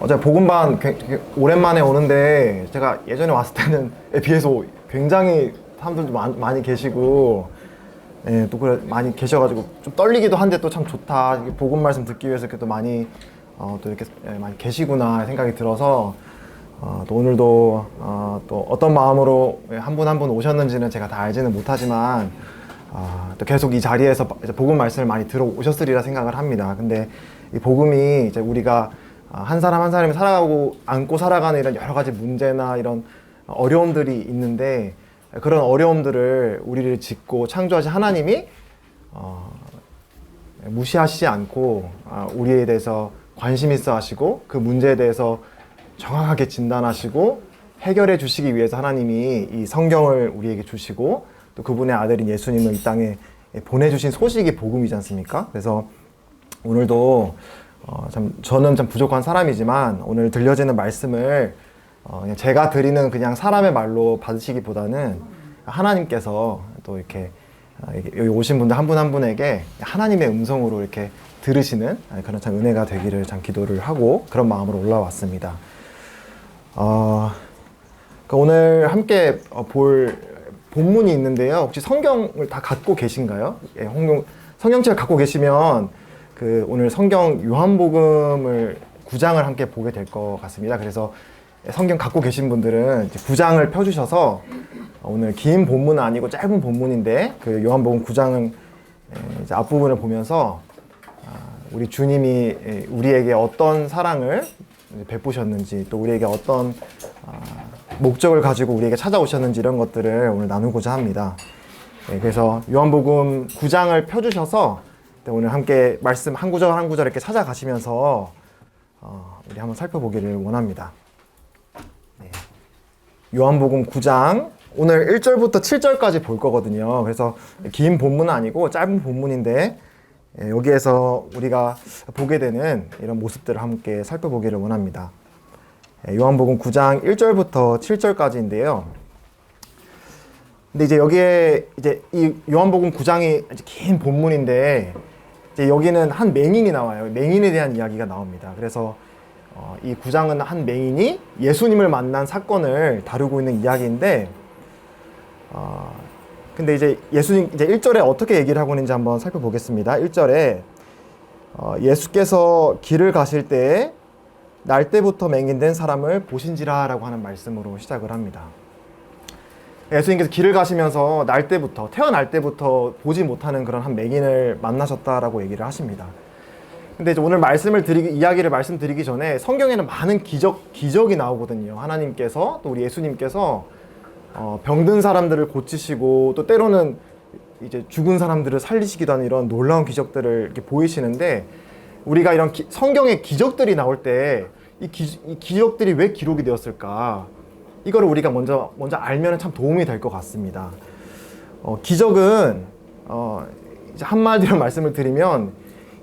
어제 복음반 오랜만에 오는데 제가 예전에 왔을 때는 에 비해서 굉장히 사람들도 많이 계시고 예, 또 그래 많이 계셔가지고 좀 떨리기도 한데 또 참 좋다. 복음 말씀 듣기 위해서 이렇게 또 많이 또 이렇게 많이 계시구나 생각이 들어서 또 오늘도 또 어떤 마음으로 한 분 한 분 오셨는지는 제가 다 알지는 못하지만 또 계속 이 자리에서 이제 복음 말씀을 많이 들어오셨으리라 생각을 합니다. 근데 이 복음이 이제 우리가 한 사람 한 사람이 살아가고 안고 살아가는 이런 여러 가지 문제나 이런 어려움들이 있는데 그런 어려움들을 우리를 짓고 창조하신 하나님이 무시하시지 않고 우리에 대해서 관심 있어 하시고 그 문제에 대해서 정확하게 진단하시고 해결해 주시기 위해서 하나님이 이 성경을 우리에게 주시고 또 그분의 아들인 예수님을 이 땅에 보내주신 소식이 복음이지 않습니까? 그래서 오늘도 저는 참 부족한 사람이지만 오늘 들려지는 말씀을 그냥 제가 드리는 그냥 사람의 말로 받으시기보다는 하나님께서 또 이렇게 여기 오신 분들 한 분 한 분에게 하나님의 음성으로 이렇게 들으시는 그런 참 은혜가 되기를 참 기도를 하고 그런 마음으로 올라왔습니다. 그러니까 오늘 함께 볼 본문이 있는데요. 혹시 성경을 다 갖고 계신가요? 예, 성경책을 갖고 계시면 오늘 성경 요한복음을 9장을 함께 보게 될 것 같습니다. 그래서 성경 갖고 계신 분들은 이제 9장을 펴주셔서 오늘 긴 본문은 아니고 짧은 본문인데 그 요한복음 9장은 이제 앞부분을 보면서 우리 주님이 우리에게 어떤 사랑을 베푸셨는지 또 우리에게 어떤 목적을 가지고 우리에게 찾아오셨는지 이런 것들을 오늘 나누고자 합니다. 그래서 요한복음 9장을 펴주셔서 오늘 함께 말씀 한 구절 한 구절 이렇게 찾아가시면서 우리 한번 살펴보기를 원합니다. 요한복음 9장 오늘 1절부터 7절까지 볼 거거든요. 그래서 긴 본문은 아니고 짧은 본문인데 여기에서 우리가 보게 되는 이런 모습들을 함께 살펴보기를 원합니다. 요한복음 9장 1절부터 7절까지인데요. 근데 이제 여기에 이제 이 요한복음 9장이 긴 본문인데 이제 여기는 한 맹인이 나와요. 맹인에 대한 이야기가 나옵니다. 그래서 이 9장은 한 맹인이 예수님을 만난 사건을 다루고 있는 이야기인데 근데 이제 예수님 이제 1절에 어떻게 얘기를 하고 있는지 한번 살펴보겠습니다. 1절에 예수께서 길을 가실 때에 날 때부터 맹인된 사람을 보신지라 라고 하는 말씀으로 시작을 합니다. 예수님께서 길을 가시면서 태어날 때부터 보지 못하는 그런 한 맹인을 만나셨다라고 얘기를 하십니다. 근데 이제 오늘 이야기를 말씀드리기 전에 성경에는 많은 기적이 나오거든요. 하나님께서 또 우리 예수님께서 병든 사람들을 고치시고 또 때로는 이제 죽은 사람들을 살리시기도 하는 이런 놀라운 기적들을 이렇게 보이시는데 우리가 이런 성경의 기적들이 나올 때 이 기적들이 왜 기록이 되었을까? 이거를 우리가 먼저 알면 참 도움이 될 것 같습니다. 기적은 이제 한마디로 말씀을 드리면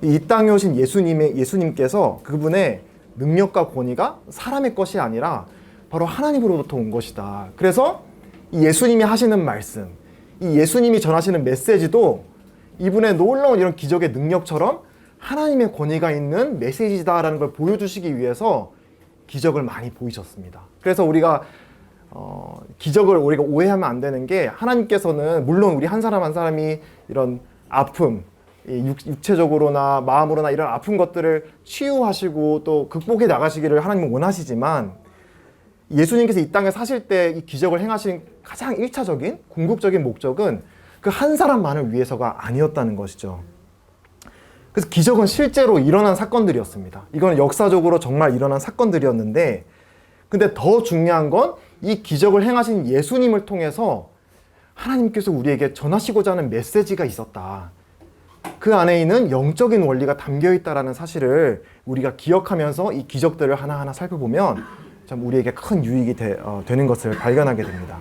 이 땅에 오신 예수님께서 그분의 능력과 권위가 사람의 것이 아니라 바로 하나님으로부터 온 것이다. 그래서 이 예수님이 하시는 말씀, 이 예수님이 전하시는 메시지도 이분의 놀라운 이런 기적의 능력처럼 하나님의 권위가 있는 메시지다라는 걸 보여주시기 위해서 기적을 많이 보이셨습니다. 그래서 우리가 기적을 우리가 오해하면 안 되는 게 하나님께서는 물론 우리 한 사람 한 사람이 이런 아픔, 육체적으로나 마음으로나 이런 아픈 것들을 치유하시고 또 극복해 나가시기를 하나님은 원하시지만 예수님께서 이 땅에 사실 때 이 기적을 행하신 가장 1차적인 궁극적인 목적은 그 한 사람만을 위해서가 아니었다는 것이죠. 그래서 기적은 실제로 일어난 사건들이었습니다. 이건 역사적으로 정말 일어난 사건들이었는데 근데 더 중요한 건 이 기적을 행하신 예수님을 통해서 하나님께서 우리에게 전하시고자 하는 메시지가 있었다. 그 안에 있는 영적인 원리가 담겨 있다는 사실을 우리가 기억하면서 이 기적들을 하나하나 살펴보면 참 우리에게 큰 유익이 되는 것을 발견하게 됩니다.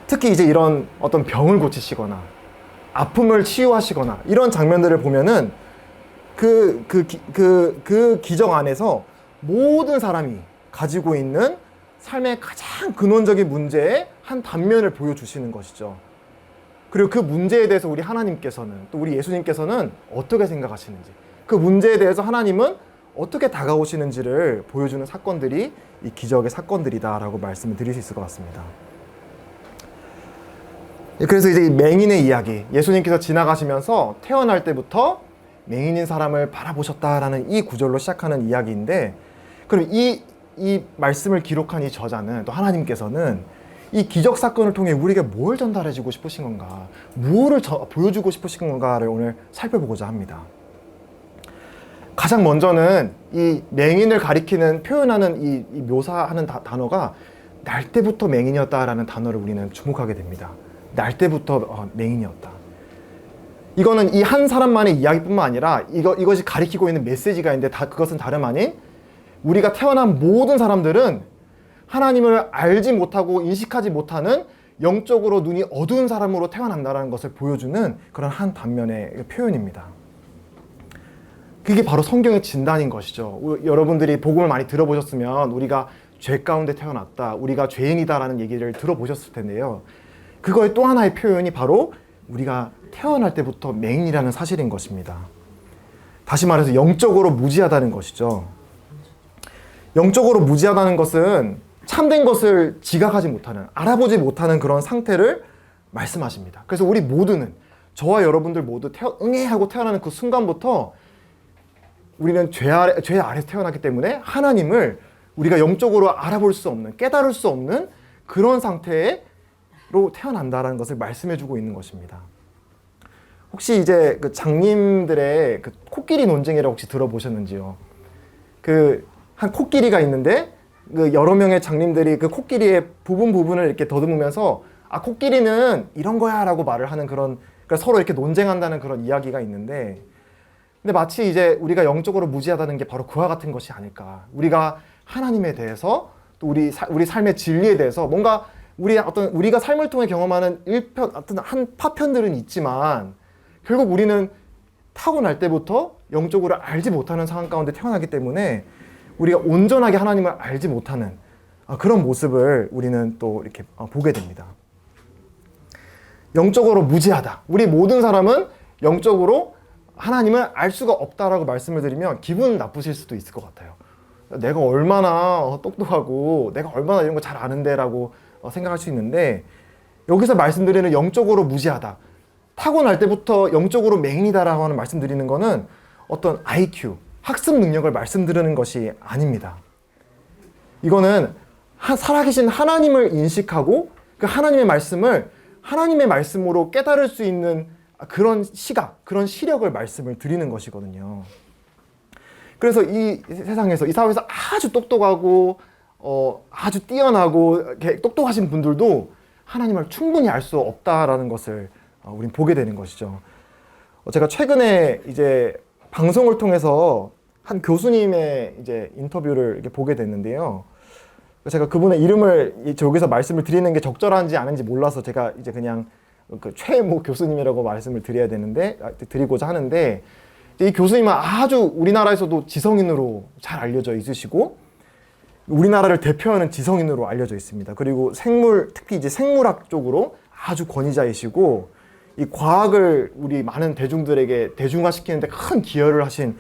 특히 이제 이런 어떤 병을 고치시거나 아픔을 치유하시거나 이런 장면들을 보면은 그 기적 안에서 모든 사람이 가지고 있는 삶의 가장 근원적인 문제의 한 단면을 보여주시는 것이죠. 그리고 그 문제에 대해서 우리 하나님께서는 또 우리 예수님께서는 어떻게 생각하시는지 그 문제에 대해서 하나님은 어떻게 다가오시는지를 보여주는 사건들이 이 기적의 사건들이다라고 말씀을 드릴 수 있을 것 같습니다. 그래서 이제 이 맹인의 이야기, 예수님께서 지나가시면서 태어날 때부터 맹인인 사람을 바라보셨다라는 이 구절로 시작하는 이야기인데, 그럼 이 말씀을 기록한 이 저자는, 또 하나님께서는 이 기적 사건을 통해 우리에게 뭘 전달해주고 싶으신 건가, 무엇을 보여주고 싶으신 건가를 오늘 살펴보고자 합니다. 가장 먼저는 이 맹인을 가리키는, 표현하는 이 묘사하는 단어가 날 때부터 맹인이었다라는 단어를 우리는 주목하게 됩니다. 날 때부터 맹인이었다. 이거는 이 한 사람만의 이야기뿐만 아니라 이것이 가리키고 있는 메시지가 있는데, 그것은 다름 아닌 우리가 태어난 모든 사람들은 하나님을 알지 못하고 인식하지 못하는 영적으로 눈이 어두운 사람으로 태어난다는 것을 보여주는 그런 한 단면의 표현입니다. 그게 바로 성경의 진단인 것이죠. 여러분들이 복음을 많이 들어보셨으면 우리가 죄 가운데 태어났다, 우리가 죄인이다라는 얘기를 들어보셨을 텐데요. 그거의 또 하나의 표현이 바로 우리가 태어날 때부터 맹인이라는 사실인 것입니다. 다시 말해서 영적으로 무지하다는 것이죠. 영적으로 무지하다는 것은 참된 것을 지각하지 못하는, 알아보지 못하는 그런 상태를 말씀하십니다. 그래서 우리 모두는, 저와 여러분들 모두 응애하고 태어나는 그 순간부터 우리는 죄 아래서 태어났기 때문에 하나님을 우리가 영적으로 알아볼 수 없는, 깨달을 수 없는 그런 상태로 태어난다는 것을 말씀해주고 있는 것입니다. 혹시 이제 그 장님들의 그 코끼리 논쟁이라고 혹시 들어보셨는지요? 한 코끼리가 있는데 그 여러 명의 장님들이 그 코끼리의 부분을 이렇게 더듬으면서 코끼리는 이런 거야 라고 말을 하는 그러니까 서로 이렇게 논쟁한다는 그런 이야기가 있는데, 근데 마치 이제 우리가 영적으로 무지하다는 게 바로 그와 같은 것이 아닐까. 우리가 하나님에 대해서, 또 우리 삶의 진리에 대해서 뭔가 우리가 삶을 통해 경험하는 한 파편들은 있지만, 결국 우리는 타고날 때부터 영적으로 알지 못하는 상황 가운데 태어나기 때문에 우리가 온전하게 하나님을 알지 못하는 그런 모습을 우리는 또 이렇게 보게 됩니다. 영적으로 무지하다. 우리 모든 사람은 영적으로 하나님을 알 수가 없다라고 말씀을 드리면 기분 나쁘실 수도 있을 것 같아요. 내가 얼마나 똑똑하고 내가 얼마나 이런 거 잘 아는데 라고 생각할 수 있는데, 여기서 말씀드리는 영적으로 무지하다, 타고날 때부터 영적으로 맹인이다라고 하는 말씀드리는 거는 어떤 IQ, 학습 능력을 말씀드리는 것이 아닙니다. 이거는 살아계신 하나님을 인식하고 그 하나님의 말씀을 하나님의 말씀으로 깨달을 수 있는 그런 시각, 그런 시력을 말씀을 드리는 것이거든요. 그래서 이 세상에서, 이 사회에서 아주 똑똑하고 아주 뛰어나고 똑똑하신 분들도 하나님을 충분히 알 수 없다라는 것을 우린 보게 되는 것이죠. 제가 최근에 이제 방송을 통해서 한 교수님의 이제 인터뷰를 이렇게 보게 됐는데요. 제가 그분의 이름을 여기서 말씀을 드리는 게 적절한지 아닌지 몰라서 제가 이제 그냥 그 최모 교수님이라고 말씀을 드리고자 하는데, 이 교수님은 아주 우리나라에서도 지성인으로 잘 알려져 있으시고 우리나라를 대표하는 지성인으로 알려져 있습니다. 그리고 특히 이제 생물학 쪽으로 아주 권위자이시고, 이 과학을 우리 많은 대중들에게 대중화시키는데 큰 기여를 하신,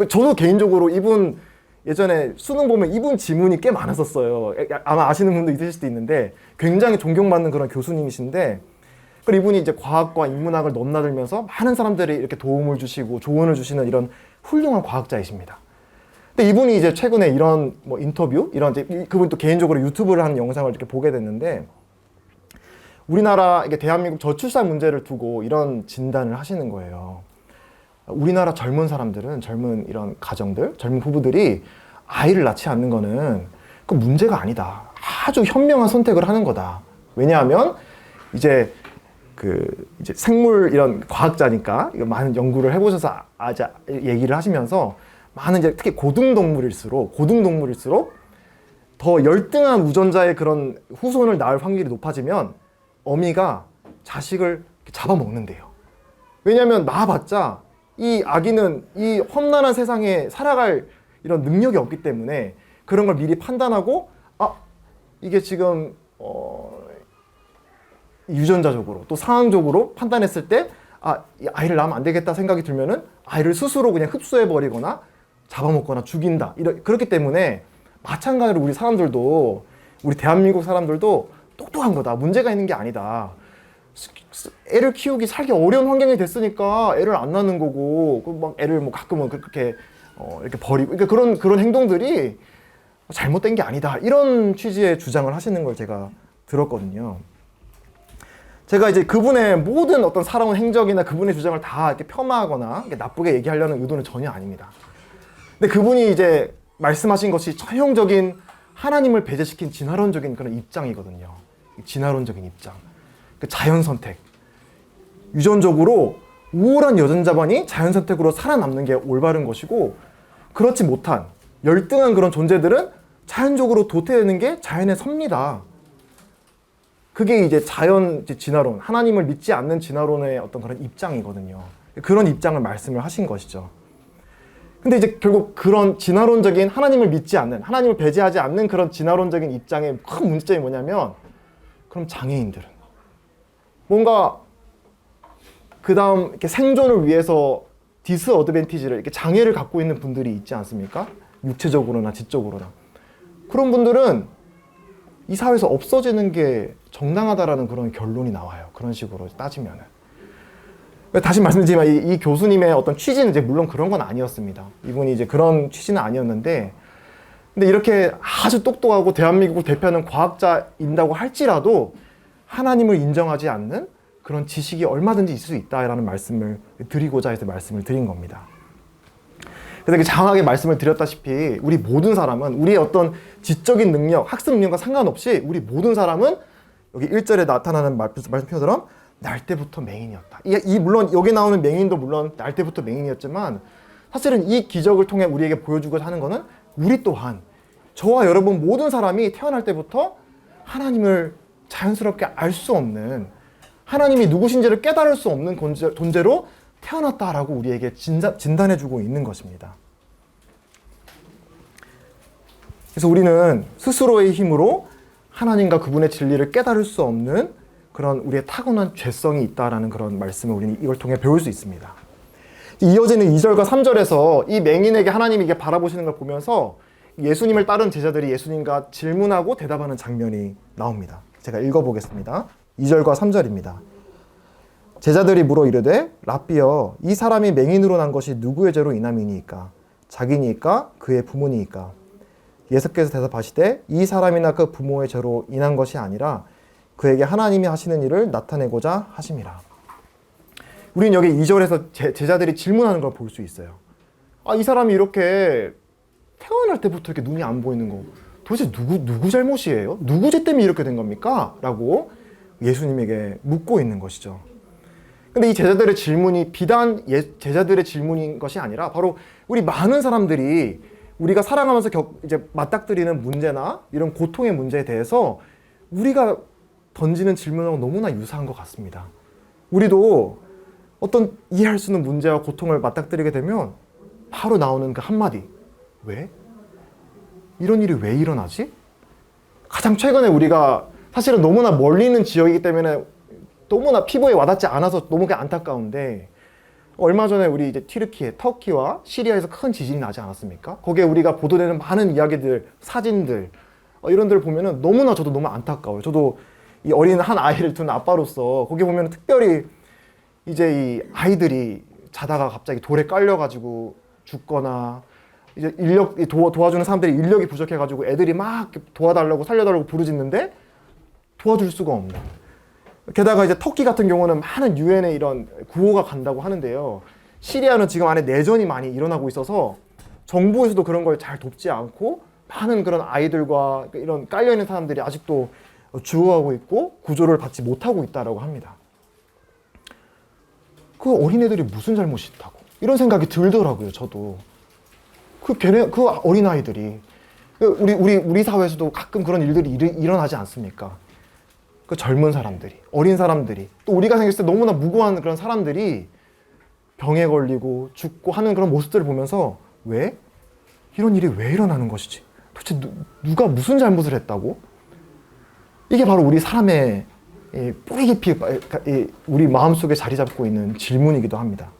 저도 개인적으로 이분 예전에 수능 보면 이분 지문이 꽤 많았었어요. 아마 아시는 분도 있으실 수도 있는데 굉장히 존경받는 그런 교수님이신데, 그리고 이분이 이제 과학과 인문학을 넘나들면서 많은 사람들이 이렇게 도움을 주시고 조언을 주시는 이런 훌륭한 과학자이십니다. 근데 이분이 이제 최근에 이런 인터뷰, 그분 또 개인적으로 유튜브를 하는 영상을 이렇게 보게 됐는데, 우리나라 대한민국 저출산 문제를 두고 이런 진단을 하시는 거예요. 우리나라 젊은 사람들은, 젊은 이런 가정들, 젊은 부부들이 아이를 낳지 않는 거는 그 문제가 아니다. 아주 현명한 선택을 하는 거다. 왜냐하면 이제 생물 이런 과학자니까 많은 연구를 해보셔서 얘기를 하시면서, 많은 이제 특히 고등동물일수록 더 열등한 유전자의 그런 후손을 낳을 확률이 높아지면 어미가 자식을 잡아먹는데요. 왜냐하면 낳아봤자 이 아기는 이 험난한 세상에 살아갈 이런 능력이 없기 때문에 그런 걸 미리 판단하고, 이게 지금 유전자적으로 또 상황적으로 판단했을 때 이 아이를 낳으면 안 되겠다 생각이 들면은 아이를 스스로 그냥 흡수해버리거나 잡아먹거나 죽인다. 그렇기 때문에 마찬가지로 우리 사람들도, 우리 대한민국 사람들도 똑똑한 거다. 문제가 있는 게 아니다. 애를 키우기 살기 어려운 환경이 됐으니까 애를 안 낳는 거고, 막 애를 뭐 가끔은 그렇게 이렇게 버리고, 그러니까 그런 행동들이 잘못된 게 아니다. 이런 취지의 주장을 하시는 걸 제가 들었거든요. 제가 이제 그분의 모든 어떤 살아온 행적이나 그분의 주장을 다 이렇게 폄하하거나 이렇게 나쁘게 얘기하려는 의도는 전혀 아닙니다. 근데 그분이 이제 말씀하신 것이 전형적인 하나님을 배제시킨 진화론적인 그런 입장이거든요. 진화론적인 입장. 그 자연 선택. 유전적으로 우월한 여전자만이 자연 선택으로 살아남는 게 올바른 것이고, 그렇지 못한 열등한 그런 존재들은 자연적으로 도태되는 게 자연의 섭니다. 그게 이제 자연 진화론, 하나님을 믿지 않는 진화론의 어떤 그런 입장이거든요. 그런 입장을 말씀을 하신 것이죠. 근데 이제 결국 그런 진화론적인 하나님을 믿지 않는, 하나님을 배제하지 않는 그런 진화론적인 입장의 큰 문제점이 뭐냐면, 그럼 장애인들은 뭔가 그 다음 이렇게 생존을 위해서 디스어드밴티지를, 이렇게 장애를 갖고 있는 분들이 있지 않습니까? 육체적으로나 지적으로나. 그런 분들은 이 사회에서 없어지는 게 정당하다라는 그런 결론이 나와요. 그런 식으로 따지면은. 다시 말씀드리지만 이 교수님의 어떤 취지는 이제 물론 그런 건 아니었습니다. 이분이 이제 그런 취지는 아니었는데, 근데 이렇게 아주 똑똑하고 대한민국을 대표하는 과학자인다고 할지라도 하나님을 인정하지 않는 그런 지식이 얼마든지 있을 수 있다라는 말씀을 드리고자 해서 말씀을 드린 겁니다. 그래서 이렇게 장하게 말씀을 드렸다시피 우리 모든 사람은 우리의 어떤 지적인 능력, 학습 능력과 상관없이 우리 모든 사람은 여기 1절에 나타나는 말씀 표현처럼 날 때부터 맹인이었다. 물론 여기 나오는 맹인도 물론 날 때부터 맹인이었지만, 사실은 이 기적을 통해 우리에게 보여주고자 하는 것은 우리 또한, 저와 여러분 모든 사람이 태어날 때부터 하나님을 자연스럽게 알 수 없는, 하나님이 누구신지를 깨달을 수 없는 존재로 태어났다라고 우리에게 진단해주고 있는 것입니다. 그래서 우리는 스스로의 힘으로 하나님과 그분의 진리를 깨달을 수 없는 그런 우리의 타고난 죄성이 있다라는 그런 말씀을 우리는 이걸 통해 배울 수 있습니다. 이어지는 2절과 3절에서 이 맹인에게 하나님이 이게 바라보시는 걸 보면서 예수님을 따른 제자들이 예수님과 질문하고 대답하는 장면이 나옵니다. 제가 읽어보겠습니다. 2절과 3절입니다. 제자들이 물어 이르되 랍비여, 이 사람이 맹인으로 난 것이 누구의 죄로 인함이니이까? 자기니이까 그의 부모니이까? 예수께서 대답하시되 이 사람이나 그 부모의 죄로 인한 것이 아니라 그에게 하나님이 하시는 일을 나타내고자 하심이라. 우리는 여기 2절에서 제자들이 질문하는 걸 볼 수 있어요. 이 사람이 이렇게 태어날 때부터 이렇게 눈이 안 보이는 거 도대체 누구 잘못이에요? 누구 죄 때문에 이렇게 된 겁니까? 라고 예수님에게 묻고 있는 것이죠. 근데 이 제자들의 질문이 비단 제자들의 질문인 것이 아니라 바로 우리 많은 사람들이 우리가 살아가면서 이제 맞닥뜨리는 문제나 이런 고통의 문제에 대해서 우리가 던지는 질문하고 너무나 유사한 것 같습니다. 우리도 어떤 이해할 수 있는 문제와 고통을 맞닥뜨리게 되면 바로 나오는 그 한마디, 왜? 이런 일이 왜 일어나지? 가장 최근에 우리가 사실은 너무나 멀리 있는 지역이기 때문에 너무나 피부에 와닿지 않아서 너무 안타까운데, 얼마 전에 우리 이제 터키와 시리아에서 큰 지진이 나지 않았습니까? 거기에 우리가 보도되는 많은 이야기들, 사진들, 이런 데를 보면은 너무나 저도 너무 안타까워요. 저도 이 어린 한 아이를 둔 아빠로서 거기 보면 특별히 이제 이 아이들이 자다가 갑자기 돌에 깔려가지고 죽거나, 이제 도와주는 사람들이 인력이 부족해가지고 애들이 막 도와달라고 살려달라고 부르짖는데 도와줄 수가 없는. 게다가 이제 터키 같은 경우는 많은 유엔의 이런 구호가 간다고 하는데요. 시리아는 지금 안에 내전이 많이 일어나고 있어서 정부에서도 그런 걸 잘 돕지 않고 많은 그런 아이들과 이런 깔려있는 사람들이 아직도 죽어가고 있고 구조를 받지 못하고 있다고 합니다. 그 어린애들이 무슨 잘못이 있다고 이런 생각이 들더라고요. 저도 그 어린아이들이, 우리 사회에서도 가끔 그런 일들이 일어나지 않습니까? 그 젊은 사람들이, 어린 사람들이, 또 우리가 생겼을 때 너무나 무고한 그런 사람들이 병에 걸리고 죽고 하는 그런 모습들을 보면서 왜? 이런 일이 왜 일어나는 것이지? 도대체 누가 무슨 잘못을 했다고? 이게 바로 우리 사람의 뿌리 깊이 우리 마음속에 자리 잡고 있는 질문이기도 합니다.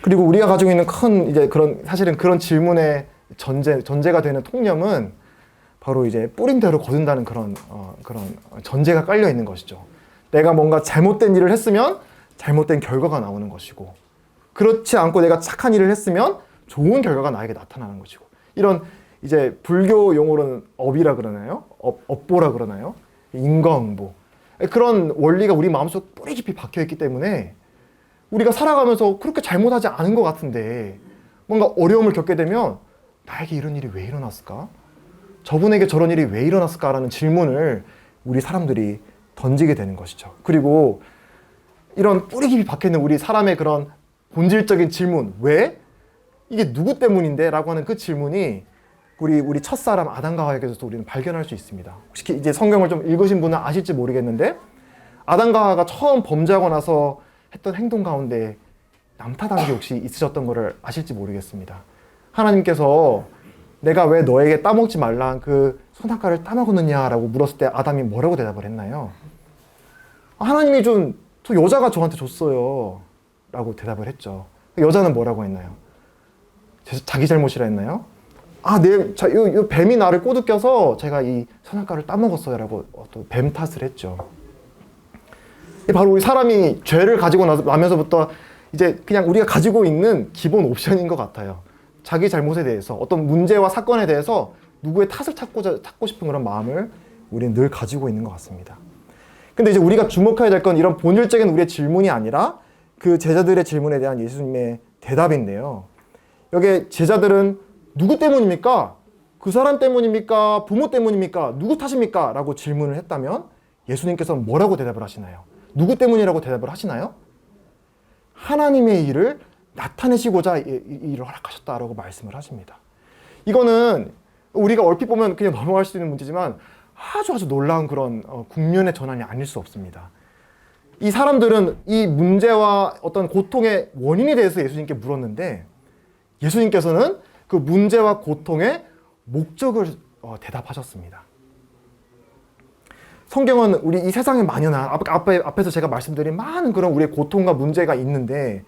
그리고 우리가 가지고 있는 큰 이제 사실은 그런 질문의 전제가 되는 통념은 바로 이제 뿌린 대로 거둔다는 그런 전제가 깔려 있는 것이죠. 내가 뭔가 잘못된 일을 했으면 잘못된 결과가 나오는 것이고, 그렇지 않고 내가 착한 일을 했으면 좋은 결과가 나에게 나타나는 것이고, 이런 이제 불교 용어로는 업이라 그러나요? 업보라 그러나요? 인과응보. 그런 원리가 우리 마음속 뿌리 깊이 박혀 있기 때문에 우리가 살아가면서 그렇게 잘못하지 않은 것 같은데 뭔가 어려움을 겪게 되면 나에게 이런 일이 왜 일어났을까? 저분에게 저런 일이 왜 일어났을까라는 질문을 우리 사람들이 던지게 되는 것이죠. 그리고 이런 뿌리 깊이 박혀있는 우리 사람의 그런 본질적인 질문, 왜? 이게 누구 때문인데? 라고 하는 그 질문이 우리 첫사람 아담과 하와에게서도 우리는 발견할 수 있습니다. 혹시 이제 성경을 좀 읽으신 분은 아실지 모르겠는데, 아담과 하와가 처음 범죄하고 나서 했던 행동 가운데 남탓한 게 혹시 있으셨던 거를 아실지 모르겠습니다. 하나님께서 내가 왜 너에게 따먹지 말란 그 선악과를 따먹었느냐라고 물었을 때 아담이 뭐라고 대답을 했나요? 하나님이 저 여자가 저한테 줬어요 라고 대답을 했죠. 여자는 뭐라고 했나요? 자기 잘못이라 했나요? 이 뱀이 나를 꼬드겨서 제가 이 선악과를 따먹었어요 라고 또 뱀 탓을 했죠. 바로 우리 사람이 죄를 가지고 나면서부터 이제 그냥 우리가 가지고 있는 기본 옵션인 것 같아요. 자기 잘못에 대해서, 어떤 문제와 사건에 대해서 누구의 탓을 찾고 싶은 그런 마음을 우리는 늘 가지고 있는 것 같습니다. 근데 이제 우리가 주목해야 될 건 이런 본질적인 우리의 질문이 아니라 그 제자들의 질문에 대한 예수님의 대답인데요. 여기 제자들은 누구 때문입니까? 그 사람 때문입니까? 부모 때문입니까? 누구 탓입니까? 라고 질문을 했다면 예수님께서는 뭐라고 대답을 하시나요? 누구 때문이라고 대답을 하시나요? 하나님의 일을 나타내시고자 이 일을 허락하셨다라고 말씀을 하십니다. 이거는 우리가 얼핏 보면 그냥 넘어갈 수 있는 문제지만 아주 놀라운 그런 국면의 전환이 아닐 수 없습니다. 이 사람들은 이 문제와 어떤 고통의 원인에 대해서 예수님께 물었는데 예수님께서는 그 문제와 고통의 목적을 대답하셨습니다. 성경은 우리 이 세상에 만연한 앞에서 제가 말씀드린 많은 그런 우리의 고통과 문제가 있는데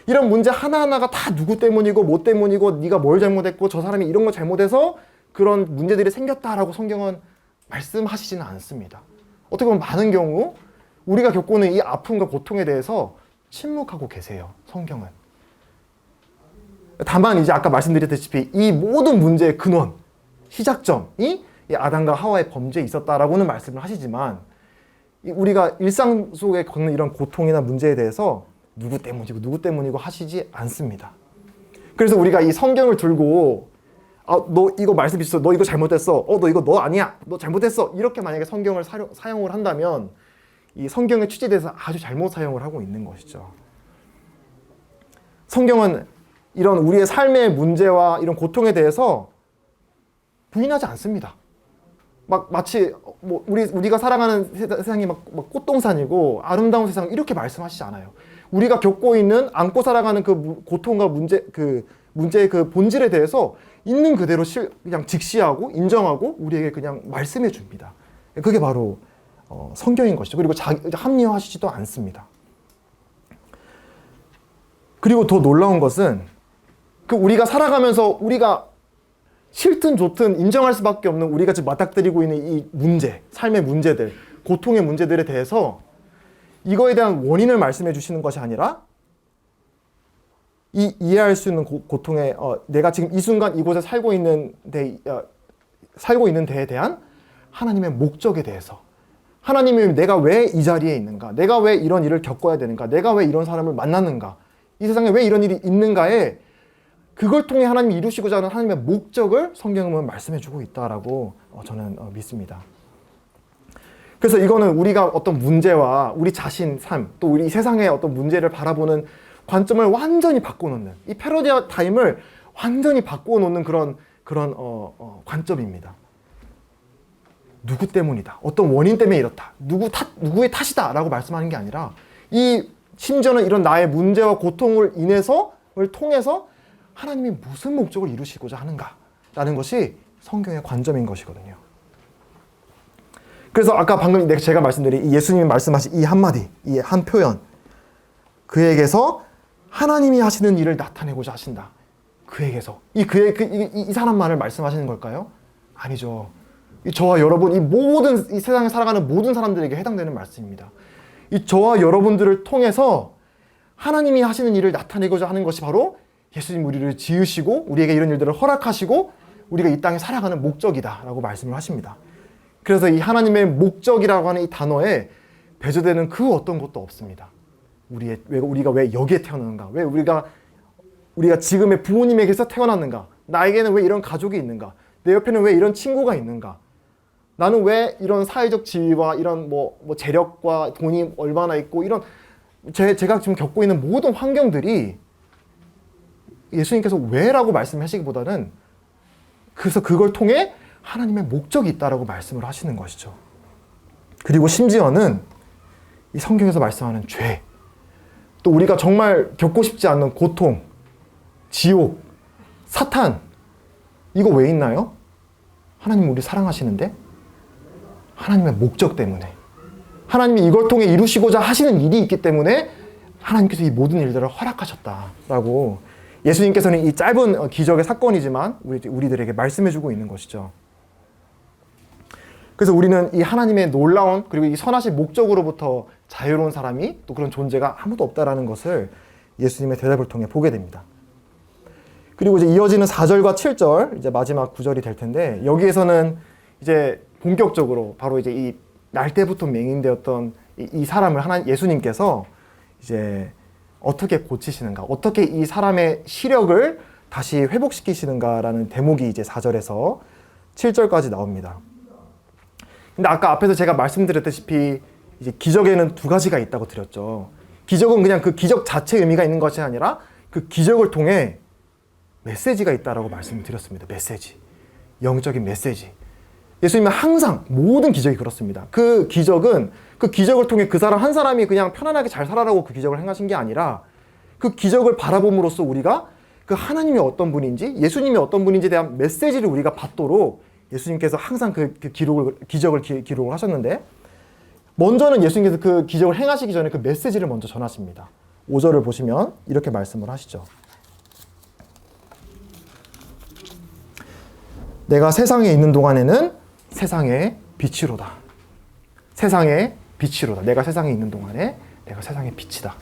이런 문제 하나하나가 다 누구 때문이고 뭐 때문이고 네가 뭘 잘못했고 저 사람이 이런 거 잘못해서 그런 문제들이 생겼다라고 성경은 말씀하시지는 않습니다. 어떻게 보면 많은 경우 우리가 겪고 있는 이 아픔과 고통에 대해서 침묵하고 계세요. 성경은. 다만 이제 아까 말씀드렸다시피 이 모든 문제의 근원, 시작점이 이 아담과 하와의 범죄에 있었다라고는 말씀을 하시지만 우리가 일상 속에 겪는 이런 고통이나 문제에 대해서 누구 때문이고 하시지 않습니다. 그래서 우리가 이 성경을 들고 너 이거 말씀 있어, 너 이거 잘못했어, 너 이거 너 아니야, 너 잘못했어, 이렇게 만약에 성경을 사용을 한다면 이 성경의 취지에 대해서 아주 잘못 사용을 하고 있는 것이죠. 성경은 이런 우리의 삶의 문제와 이런 고통에 대해서 부인하지 않습니다. 마치 우리가 살아가는 세상이 막 꽃동산이고 아름다운 세상 이렇게 말씀하시지 않아요. 우리가 겪고 있는 안고 살아가는 그 고통과 문제의 그 본질에 대해서 있는 그대로 그냥 직시하고 인정하고 우리에게 그냥 말씀해 줍니다. 그게 바로 성경인 것이죠. 그리고 합리화하시지도 않습니다. 그리고 더 놀라운 것은 우리가 살아가면서 우리가 싫든 좋든 인정할 수밖에 없는 우리가 지금 맞닥뜨리고 있는 이 문제, 삶의 문제들, 고통의 문제들에 대해서 이거에 대한 원인을 말씀해 주시는 것이 아니라 이해할 수 있는 고통에 내가 지금 이 순간 이곳에 살고 있는 데에 대한 하나님의 목적에 대해서 하나님이 내가 왜 이 자리에 있는가, 내가 왜 이런 일을 겪어야 되는가, 내가 왜 이런 사람을 만났는가, 이 세상에 왜 이런 일이 있는가에 그걸 통해 하나님이 이루시고자 하는 하나님의 목적을 성경은 말씀해 주고 있다라고 저는 믿습니다. 그래서 이거는 우리가 어떤 문제와 우리 자신 삶, 또 우리 세상의 어떤 문제를 바라보는 관점을 완전히 바꿔놓는, 이 패러다임을 완전히 바꿔놓는 그런 관점입니다. 누구 때문이다, 어떤 원인 때문에 이렇다, 누구의 탓이다 라고 말씀하는 게 아니라 심지어는 이런 나의 문제와 고통을 통해서 하나님이 무슨 목적을 이루시고자 하는가라는 것이 성경의 관점인 것이거든요. 그래서 아까 방금 제가 말씀드린 예수님이 말씀하신 이 한마디, 이 한 표현, 그에게서 하나님이 하시는 일을 나타내고자 하신다. 그에게서 이 사람만을 말씀하시는 걸까요? 아니죠. 저와 여러분, 이 세상에 살아가는 모든 사람들에게 해당되는 말씀입니다. 저와 여러분들을 통해서 하나님이 하시는 일을 나타내고자 하는 것이 바로 예수님 우리를 지으시고 우리에게 이런 일들을 허락하시고 우리가 이 땅에 살아가는 목적이다라고 말씀을 하십니다. 그래서 이 하나님의 목적이라고 하는 이 단어에 배제되는 그 어떤 것도 없습니다. 우리가 왜 여기에 태어났는가? 왜 우리가 지금의 부모님에게서 태어났는가? 나에게는 왜 이런 가족이 있는가? 내 옆에는 왜 이런 친구가 있는가? 나는 왜 이런 사회적 지위와 이런 뭐 재력과 돈이 얼마나 있고 이런 제가 지금 겪고 있는 모든 환경들이 예수님께서 왜라고 말씀하시기보다는 그래서 그걸 통해 하나님의 목적이 있다라고 말씀을 하시는 것이죠. 그리고 심지어는 이 성경에서 말씀하는 죄, 또 우리가 정말 겪고 싶지 않는 고통, 지옥, 사탄, 이거 왜 있나요? 하나님 우리 사랑하시는데 하나님의 목적 때문에, 하나님이 이걸 통해 이루시고자 하시는 일이 있기 때문에 하나님께서 이 모든 일들을 허락하셨다라고 예수님께서는 이 짧은 기적의 사건이지만 우리들에게 말씀해주고 있는 것이죠. 그래서 우리는 이 하나님의 놀라운 그리고 이 선하신 목적으로부터 자유로운 사람이 또 그런 존재가 아무도 없다라는 것을 예수님의 대답을 통해 보게 됩니다. 그리고 이제 이어지는 4절과 7절, 이제 마지막 구절이 될 텐데, 여기에서는 이제 본격적으로 바로 이제 이 날때부터 맹인되었던 이 사람을 예수님께서 이제 어떻게 고치시는가, 어떻게 이 사람의 시력을 다시 회복시키시는가라는 대목이 이제 4절에서 7절까지 나옵니다. 근데 아까 앞에서 제가 말씀드렸다시피 이제 기적에는 두 가지가 있다고 드렸죠. 기적은 그냥 그 기적 자체의 의미가 있는 것이 아니라 그 기적을 통해 메시지가 있다라고 말씀을 드렸습니다. 메시지. 영적인 메시지. 예수님은 항상 모든 기적이 그렇습니다. 그 기적을 통해 그 사람 한 사람이 그냥 편안하게 잘 살아라고 그 기적을 행하신 게 아니라 그 기적을 바라봄으로써 우리가 그 하나님이 어떤 분인지, 예수님이 어떤 분인지에 대한 메시지를 우리가 받도록 예수님께서 항상 기적을 기록을 하셨는데, 먼저는 예수님께서 그 기적을 행하시기 전에 그 메시지를 먼저 전하십니다. 5절을 보시면 이렇게 말씀을 하시죠. 내가 세상에 있는 동안에는 세상의 빛이로다. 세상의 빛이로다. 내가 세상에 있는 동안에 내가 세상의 빛이다.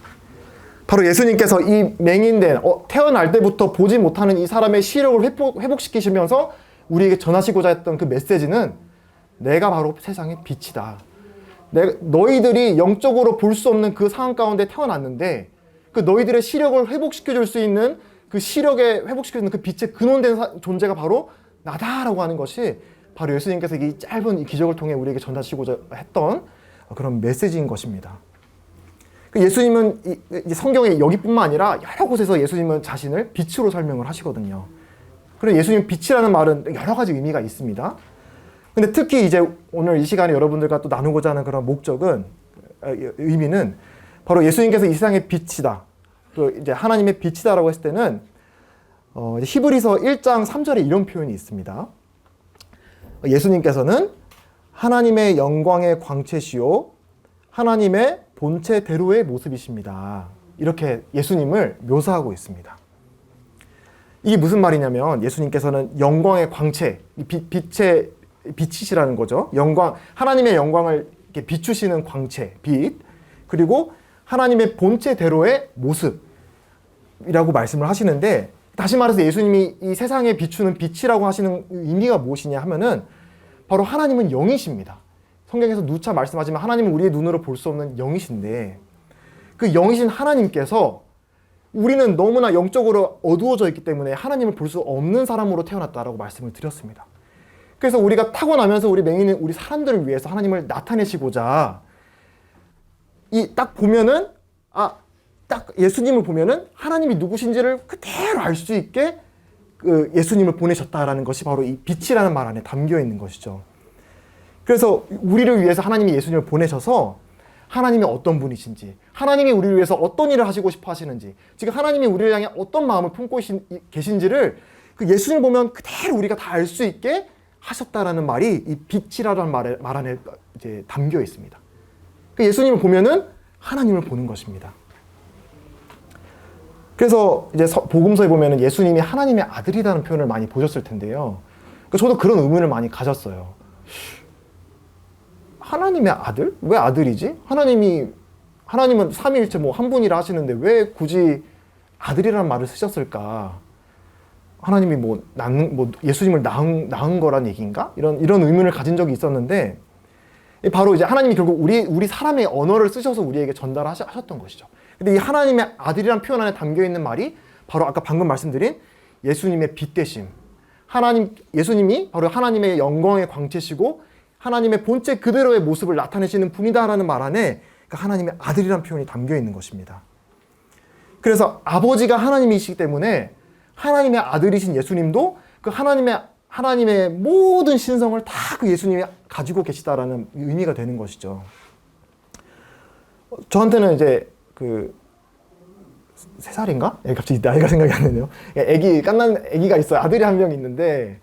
바로 예수님께서 이 맹인된 태어날 때부터 보지 못하는 이 사람의 시력을 회복시키시면서 우리에게 전하시고자 했던 그 메시지는 내가 바로 세상의 빛이다. 너희들이 영적으로 볼 수 없는 그 상황 가운데 태어났는데 그 너희들의 시력을 회복시켜줄 수 있는 그 시력에 회복시켜주는 그 빛의 근원된 존재가 바로 나다라고 하는 것이 바로 예수님께서 이 짧은 이 기적을 통해 우리에게 전하시고자 했던 그런 메시지인 것입니다. 예수님은 이 성경에 여기뿐만 아니라 여러 곳에서 예수님은 자신을 빛으로 설명을 하시거든요. 그래서 예수님 빛이라는 말은 여러 가지 의미가 있습니다. 근데 특히 이제 오늘 이 시간에 여러분들과 또 나누고자 하는 그런 의미는 바로 예수님께서 이 세상의 빛이다, 또 이제 하나님의 빛이다라고 했을 때는 히브리서 1장 3절에 이런 표현이 있습니다. 예수님께서는 하나님의 영광의 광채시요 하나님의 본체대로의 모습이십니다. 이렇게 예수님을 묘사하고 있습니다. 이게 무슨 말이냐면 예수님께서는 영광의 광채, 빛이시라는 거죠. 하나님의 영광을 이렇게 비추시는 광채, 빛, 그리고 하나님의 본체대로의 모습이라고 말씀을 하시는데, 다시 말해서 예수님이 이 세상에 비추는 빛이라고 하시는 의미가 무엇이냐 하면은 바로 하나님은 영이십니다. 성경에서 누차 말씀하지만 하나님은 우리의 눈으로 볼 수 없는 영이신데, 그 영이신 하나님께서 우리는 너무나 영적으로 어두워져 있기 때문에 하나님을 볼 수 없는 사람으로 태어났다라고 말씀을 드렸습니다. 그래서 우리가 타고나면서 우리 사람들을 위해서 하나님을 나타내시고자 딱 보면은 딱 예수님을 보면은 하나님이 누구신지를 그대로 알 수 있게 그 예수님을 보내셨다라는 것이 바로 이 빛이라는 말 안에 담겨 있는 것이죠. 그래서 우리를 위해서 하나님이 예수님을 보내셔서 하나님이 어떤 분이신지, 하나님이 우리를 위해서 어떤 일을 하시고 싶어 하시는지, 지금 하나님이 우리를 향해 어떤 마음을 품고 계신지를 그 예수님을 보면 그대로 우리가 다 알 수 있게 하셨다라는 말이 이 빛이라는 말 안에 이제 담겨 있습니다. 그 예수님을 보면은 하나님을 보는 것입니다. 그래서 이제 복음서에 보면은 예수님이 하나님의 아들이라는 표현을 많이 보셨을 텐데요. 그러니까 저도 그런 의문을 많이 가졌어요. 하나님의 아들? 왜 아들이지? 하나님은 삼위일체 뭐 한 분이라 하시는데 왜 굳이 아들이라는 말을 쓰셨을까? 하나님이 예수님을 낳은 거란 얘기인가? 이런 의문을 가진 적이 있었는데, 바로 이제 하나님이 결국 우리 사람의 언어를 쓰셔서 우리에게 전달하셨던 것이죠. 근데 이 하나님의 아들이란 표현 안에 담겨 있는 말이 바로 아까 방금 말씀드린 예수님의 빛되심. 예수님이 바로 하나님의 영광의 광채시고 하나님의 본체 그대로의 모습을 나타내시는 분이다라는 말 안에 하나님의 아들이란 표현이 담겨 있는 것입니다. 그래서 아버지가 하나님이시기 때문에 하나님의 아들이신 예수님도 그 하나님의 모든 신성을 다 그 예수님이 가지고 계시다라는 의미가 되는 것이죠. 저한테는 이제 그 3살인가? 갑자기 나이가 생각이 안 나네요. 깐난 애기가 있어요. 아들이 한 명 있는데,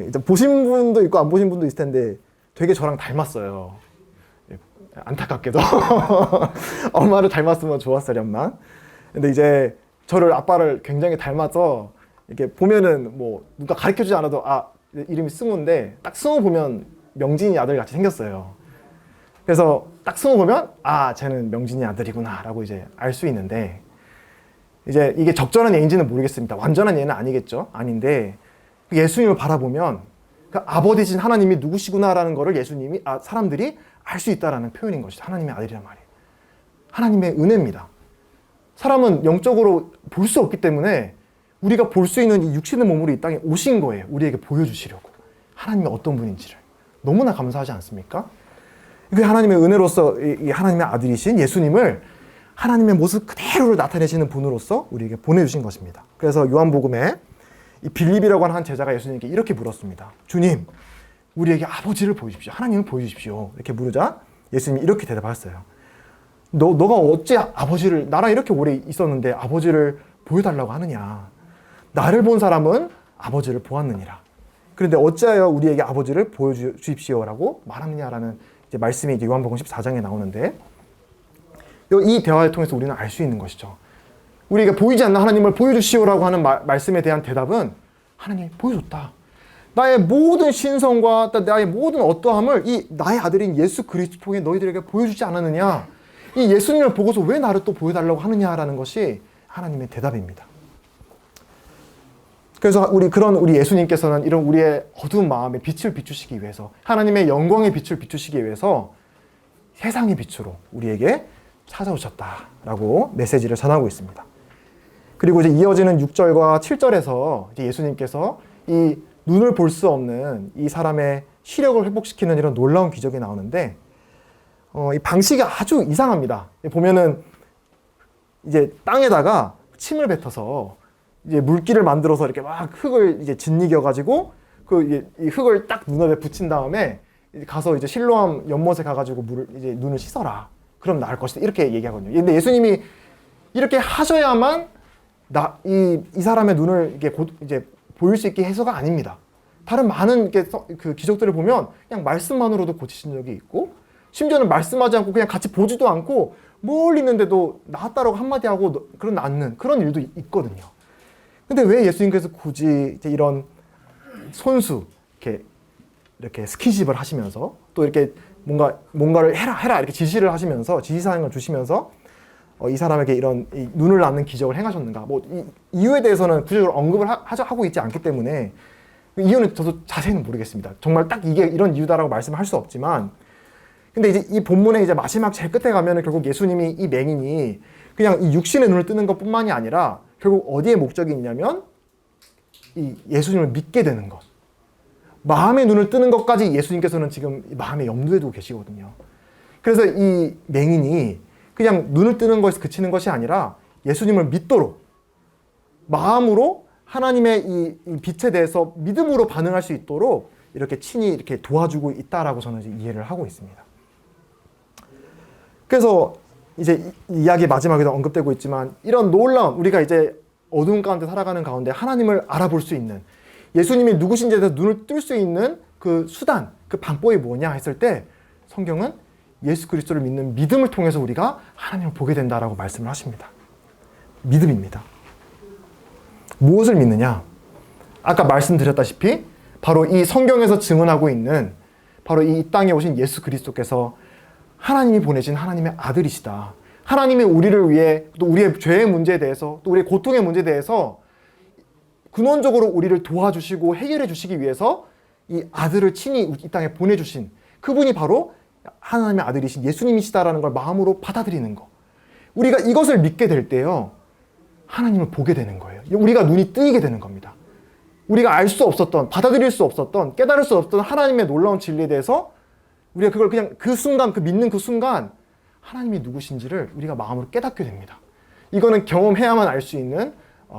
이제 보신 분도 있고 안 보신 분도 있을 텐데 되게 저랑 닮았어요. 안타깝게도. 엄마를 닮았으면 좋았으련만. 근데 이제 아빠를 굉장히 닮아서 이렇게 보면은 뭐 누가 가르쳐주지 않아도 이름이 승우인데 딱 승우 보면 명진이 아들 같이 생겼어요. 그래서 딱 승우 보면 쟤는 명진이 아들이구나 라고 이제 알 수 있는데, 이제 이게 적절한 예인지는 모르겠습니다. 완전한 예는 아니겠죠. 아닌데 예수님을 바라보면 그 아버지신 하나님이 누구시구나라는 거를 사람들이 알 수 있다라는 표현인 것이죠. 하나님의 아들이란 말이에요. 하나님의 은혜입니다. 사람은 영적으로 볼 수 없기 때문에 우리가 볼 수 있는 이 육신의 몸으로 이 땅에 오신 거예요. 우리에게 보여주시려고. 하나님이 어떤 분인지를. 너무나 감사하지 않습니까? 그 하나님의 은혜로서 이 하나님의 아들이신 예수님을 하나님의 모습 그대로를 나타내시는 분으로서 우리에게 보내주신 것입니다. 그래서 요한복음에 이 빌립이라고 하는 한 제자가 예수님께 이렇게 물었습니다. 주님, 우리에게 아버지를 보여주십시오. 하나님을 보여주십시오. 이렇게 물으자 예수님이 이렇게 대답하셨어요. 너가 어찌 나랑 이렇게 오래 있었는데 아버지를 보여달라고 하느냐. 나를 본 사람은 아버지를 보았느니라. 그런데 어찌하여 우리에게 아버지를 보여주십시오라고 말하느냐라는 이제 말씀이 이제 요한복음 14장에 나오는데, 이 대화를 통해서 우리는 알 수 있는 것이죠. 우리가 보이지 않는 하나님을 보여주시오라고 하는 말씀에 대한 대답은 하나님이 보여줬다. 나의 모든 신성과 나의 모든 어떠함을 이 나의 아들인 예수 그리스도 통해 너희들에게 보여주지 않았느냐. 이 예수님을 보고서 왜 나를 또 보여달라고 하느냐라는 것이 하나님의 대답입니다. 그래서 우리 예수님께서는 이런 우리의 어두운 마음에 빛을 비추시기 위해서, 하나님의 영광의 빛을 비추시기 위해서 세상의 빛으로 우리에게 찾아오셨다라고 메시지를 전하고 있습니다. 그리고 이제 이어지는 6절과 7절에서 이제 예수님께서 이 눈을 볼 수 없는 이 사람의 시력을 회복시키는 이런 놀라운 기적이 나오는데, 이 방식이 아주 이상합니다. 보면은 이제 땅에다가 침을 뱉어서 이제 물기를 만들어서 이렇게 막 흙을 이제 짓이겨가지고 이 흙을 딱 눈앞에 붙인 다음에 가서 이제 실로암 연못에 가가지고 눈을 씻어라. 그럼 나을 것이다. 이렇게 얘기하거든요. 근데 예수님이 이렇게 하셔야만 이 사람의 눈을 이제 보일 수 있게 해서가 아닙니다. 다른 많은 그 기적들을 보면 그냥 말씀만으로도 고치신 적이 있고, 심지어는 말씀하지 않고 그냥 같이 보지도 않고 멀리 있는데도 나았다라고 한마디 하고 낫는 그런 일도 있거든요. 근데 왜 예수님께서 굳이 이제 이런 손수 이렇게 스킨십을 하시면서 또 이렇게 뭔가를 해라 이렇게 지시를 하시면서 지시사항을 주시면서 이 사람에게 이런 눈을 낳는 기적을 행하셨는가? 이 이유에 대해서는 구체적으로 언급을 하고 있지 않기 때문에 이유는 저도 자세히는 모르겠습니다. 정말 딱 이게 이런 이유다라고 말씀할 수 없지만, 근데 이제 이 본문의 이제 마지막 제일 끝에 가면은 결국 예수님이 이 맹인이 그냥 이 육신의 눈을 뜨는 것뿐만이 아니라 결국 어디에 목적이 있냐면 이 예수님을 믿게 되는 것, 마음의 눈을 뜨는 것까지 예수님께서는 지금 마음에 염두에 두고 계시거든요. 그래서 이 맹인이 그냥 눈을 뜨는 것에 그치는 것이 아니라 예수님을 믿도록 마음으로 하나님의 이 빛에 대해서 믿음으로 반응할 수 있도록 이렇게 친히 이렇게 도와주고 있다라고 저는 이제 이해를 하고 있습니다. 그래서 이제 이야기 마지막에도 언급되고 있지만 이런 놀라운, 우리가 이제 어두운 가운데 살아가는 가운데 하나님을 알아볼 수 있는, 예수님이 누구신지에 대해서 눈을 뜰 수 있는 그 수단, 그 방법이 뭐냐 했을 때 성경은 예수 그리스도를 믿는 믿음을 통해서 우리가 하나님을 보게 된다라고 말씀을 하십니다. 믿음입니다. 무엇을 믿느냐? 아까 말씀드렸다시피 바로 이 성경에서 증언하고 있는 바로 이 땅에 오신 예수 그리스도께서 하나님이 보내신 하나님의 아들이시다. 하나님이 우리를 위해 또 우리의 죄의 문제에 대해서 또 우리의 고통의 문제에 대해서 근원적으로 우리를 도와주시고 해결해 주시기 위해서 이 아들을 친히 이 땅에 보내주신 그분이 바로 하나님의 아들이신 예수님이시다라는 걸 마음으로 받아들이는 거. 우리가 이것을 믿게 될 때요, 하나님을 보게 되는 거예요. 우리가 눈이 뜨이게 되는 겁니다. 우리가 알 수 없었던, 받아들일 수 없었던, 깨달을 수 없었던 하나님의 놀라운 진리에 대해서 우리가 그걸 그냥 그 순간, 그 믿는 그 순간 하나님이 누구신지를 우리가 마음으로 깨닫게 됩니다. 이거는 경험해야만 알 수 있는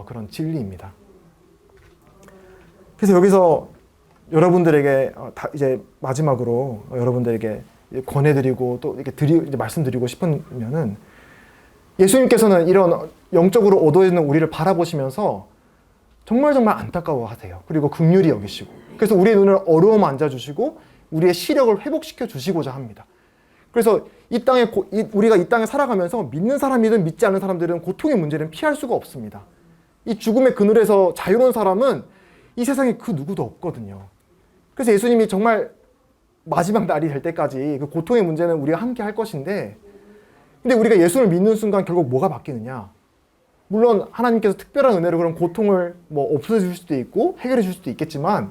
그런 진리입니다. 그래서 여기서 여러분들에게 이제 마지막으로 여러분들에게 권해드리고 또 이렇게 이제 말씀드리고 싶으면은, 예수님께서는 이런 영적으로 어두워지는 우리를 바라보시면서 정말 안타까워하세요. 그리고 긍휼히 여기시고, 그래서 우리의 눈을 어루어만 앉아주시고 우리의 시력을 회복시켜 주시고자 합니다. 그래서 이 땅에 우리가 이 땅에 살아가면서 믿는 사람이든 믿지 않는 사람들은 고통의 문제는 피할 수가 없습니다. 이 죽음의 그늘에서 자유로운 사람은 이 세상에 그 누구도 없거든요. 그래서 예수님이 정말 마지막 날이 될 때까지 그 고통의 문제는 우리가 함께 할 것인데, 근데 우리가 예수를 믿는 순간 결국 뭐가 바뀌느냐? 물론 하나님께서 특별한 은혜로 그런 고통을 없애줄 수도 있고 해결해 줄 수도 있겠지만,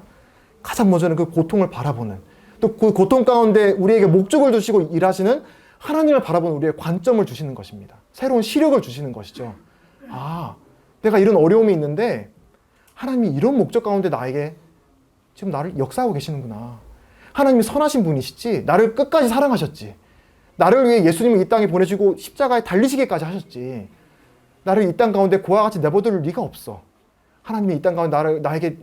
가장 먼저는 그 고통을 바라보는, 또 그 고통 가운데 우리에게 목적을 두시고 일하시는 하나님을 바라보는 우리의 관점을 주시는 것입니다. 새로운 시력을 주시는 것이죠. 아, 내가 이런 어려움이 있는데 하나님이 이런 목적 가운데 나에게 지금 나를 역사하고 계시는구나. 하나님이 선하신 분이시지, 나를 끝까지 사랑하셨지, 나를 위해 예수님을 이 땅에 보내시고 십자가에 달리시기까지 하셨지, 나를 이 땅 가운데 고와 같이 내버릴 리가 없어. 하나님이 이 땅 가운데 나에게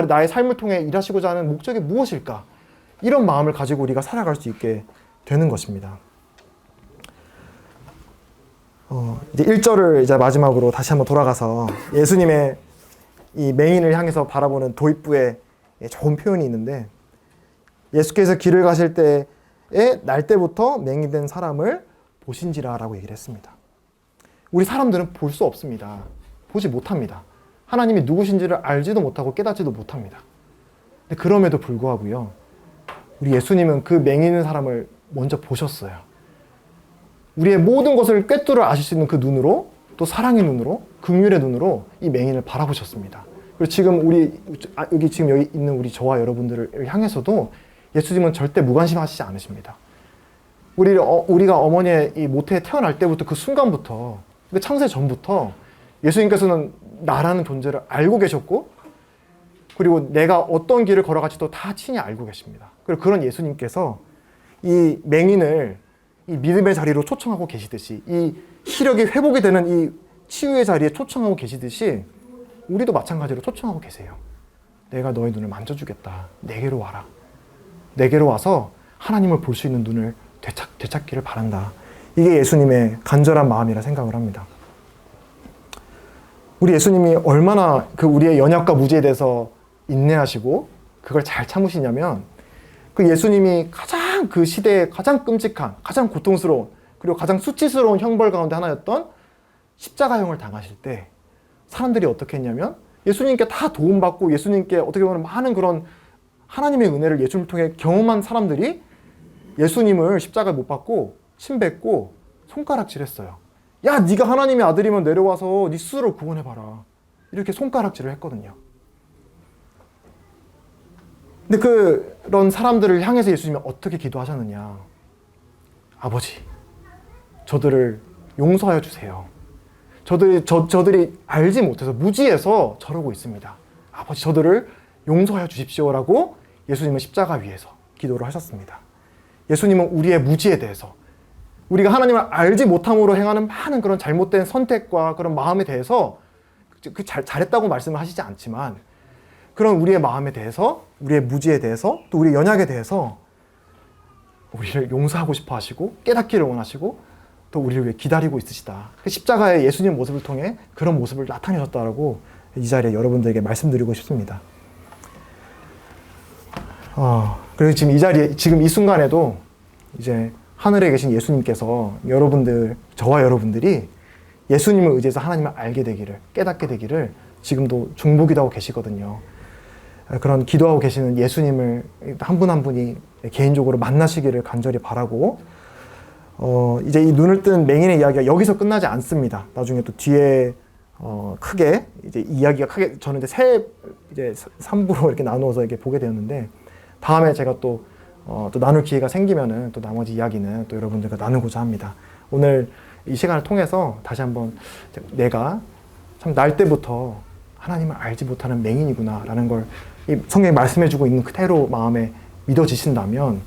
나의 삶을 통해 일하시고자 하는 목적이 무엇일까? 이런 마음을 가지고 우리가 살아갈 수 있게 되는 것입니다. 이제 1절을 이제 마지막으로 다시 한번 돌아가서 예수님의 이 맹인을 향해서 바라보는 도입부에 좋은 표현이 있는데, 예수께서 길을 가실 때에 날 때부터 맹인된 사람을 보신지라라고 얘기를 했습니다. 우리 사람들은 볼 수 없습니다. 보지 못합니다. 하나님이 누구신지를 알지도 못하고 깨닫지도 못합니다. 근데 그럼에도 불구하고요, 우리 예수님은 그 맹인인 사람을 먼저 보셨어요. 우리의 모든 것을 꿰뚫어 아실 수 있는 그 눈으로, 또 사랑의 눈으로, 긍휼의 눈으로 이 맹인을 바라보셨습니다. 그리고 지금 여기 있는 우리 저와 여러분들을 향해서도 예수님은 절대 무관심하시지 않으십니다. 우리가 어머니의 이 모태에 태어날 때부터 그 순간부터, 그 창세 전부터 예수님께서는 나라는 존재를 알고 계셨고, 그리고 내가 어떤 길을 걸어갈지도 다 친히 알고 계십니다. 그리고 그런 예수님께서 이 맹인을 이 믿음의 자리로 초청하고 계시듯이, 이 시력이 회복이 되는 이 치유의 자리에 초청하고 계시듯이 우리도 마찬가지로 초청하고 계세요. 내가 너의 눈을 만져주겠다. 내게로 와라. 내게로 와서 하나님을 볼 수 있는 눈을 되찾기를 바란다. 이게 예수님의 간절한 마음이라 생각을 합니다. 우리 예수님이 얼마나 그 우리의 연약과 무지에 대해서 인내하시고 그걸 잘 참으시냐면, 그 예수님이 가장 그 시대에 가장 끔찍한, 가장 고통스러운, 그리고 가장 수치스러운 형벌 가운데 하나였던 십자가형을 당하실 때 사람들이 어떻게 했냐면, 예수님께 다 도움받고 예수님께 어떻게 보면 많은 그런 하나님의 은혜를 예수님을 통해 경험한 사람들이 예수님을 십자가에 못 박고 침 뱉고 손가락질했어요. 야, 네가 하나님의 아들이면 내려와서 네 스스로 구원해봐라. 이렇게 손가락질을 했거든요. 근데 그런 사람들을 향해서 예수님이 어떻게 기도하셨느냐. 아버지, 저들을 용서하여 주세요. 저들이 알지 못해서 무지해서 저러고 있습니다. 아버지, 저들을 용서하여 주십시오라고 예수님은 십자가 위에서 기도를 하셨습니다. 예수님은 우리의 무지에 대해서, 우리가 하나님을 알지 못함으로 행하는 많은 그런 잘못된 선택과 그런 마음에 대해서 잘했다고 말씀을 하시지 않지만, 그런 우리의 마음에 대해서, 우리의 무지에 대해서, 또 우리의 연약에 대해서 우리를 용서하고 싶어 하시고 깨닫기를 원하시고 또 우리를 위해 기다리고 있으시다. 그 십자가의 예수님 모습을 통해 그런 모습을 나타내셨다라고 이 자리에 여러분들에게 말씀드리고 싶습니다. 그리고 지금 이 자리에, 지금 이 순간에도 이제 하늘에 계신 예수님께서 저와 여러분들이 예수님을 의지해서 하나님을 알게 되기를, 깨닫게 되기를 지금도 중보기도하고 계시거든요. 그런 기도하고 계시는 예수님을 한 분 한 분이 개인적으로 만나시기를 간절히 바라고, 이제 이 눈을 뜬 맹인의 이야기가 여기서 끝나지 않습니다. 나중에 또 뒤에 크게 이제 이야기가 크게 저는 이제 3부로 이렇게 나누어서 이렇게 보게 되었는데, 다음에 제가 또 나눌 기회가 생기면은 또 나머지 이야기는 또 여러분들과 나누고자 합니다. 오늘 이 시간을 통해서 다시 한번 내가 참 날 때부터 하나님을 알지 못하는 맹인이구나라는 걸 이 성경이 말씀해주고 있는 그대로 마음에 믿어지신다면,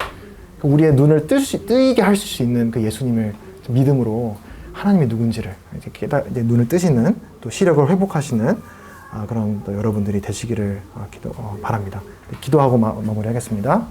우리의 눈을 뜨이게 하실 수 있는 그 예수님을 믿음으로 하나님이 누군지를 이제 눈을 뜨시는, 또 시력을 회복하시는 그런 또 여러분들이 되시기를 바랍니다. 기도하고 마무리하겠습니다.